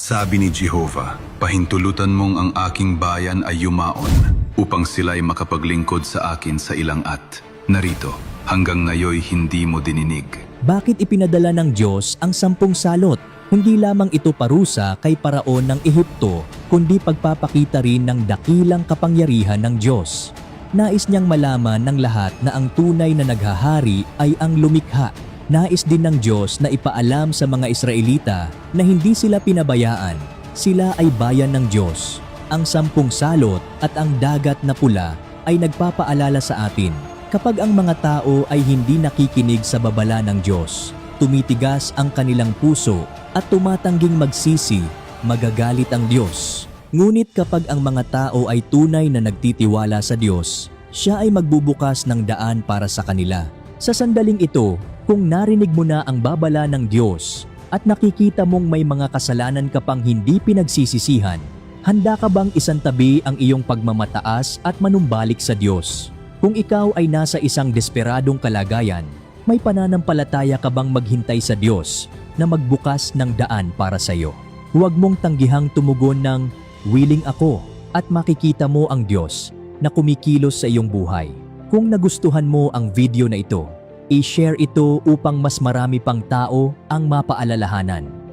Sabi ni Jehovah, pahintulutan mong ang aking bayan ay yumaon upang sila'y makapaglingkod sa akin sa ilang at. Narito, hanggang ngayoy hindi mo dininig. Bakit ipinadala ng Diyos ang 10 salot? Hindi lamang ito parusa kay Paraon ng Ehipto, kundi pagpapakita rin ng dakilang kapangyarihan ng Diyos. Nais niyang malaman ng lahat na ang tunay na naghahari ay ang lumikha. Nais din ng Diyos na ipaalam sa mga Israelita na hindi sila pinabayaan. Sila ay bayan ng Diyos. Ang 10 salot at ang dagat na pula ay nagpapaalala sa atin. Kapag ang mga tao ay hindi nakikinig sa babala ng Diyos, tumitigas ang kanilang puso at tumatangging magsisi, magagalit ang Diyos. Ngunit kapag ang mga tao ay tunay na nagtitiwala sa Diyos, siya ay magbubukas ng daan para sa kanila. Sa sandaling ito, kung narinig mo na ang babala ng Diyos at nakikita mong may mga kasalanan ka pang hindi pinagsisisihan, handa ka bang isantabi ang iyong pagmamataas at manumbalik sa Diyos? Kung ikaw ay nasa isang desperadong kalagayan, may pananampalataya ka bang maghintay sa Diyos na magbukas ng daan para sa iyo? Huwag mong tanggihang tumugon ng, "Willing ako," at makikita mo ang Diyos na kumikilos sa iyong buhay. Kung nagustuhan mo ang video na ito, i-share ito upang mas marami pang tao ang mapaalalahanan.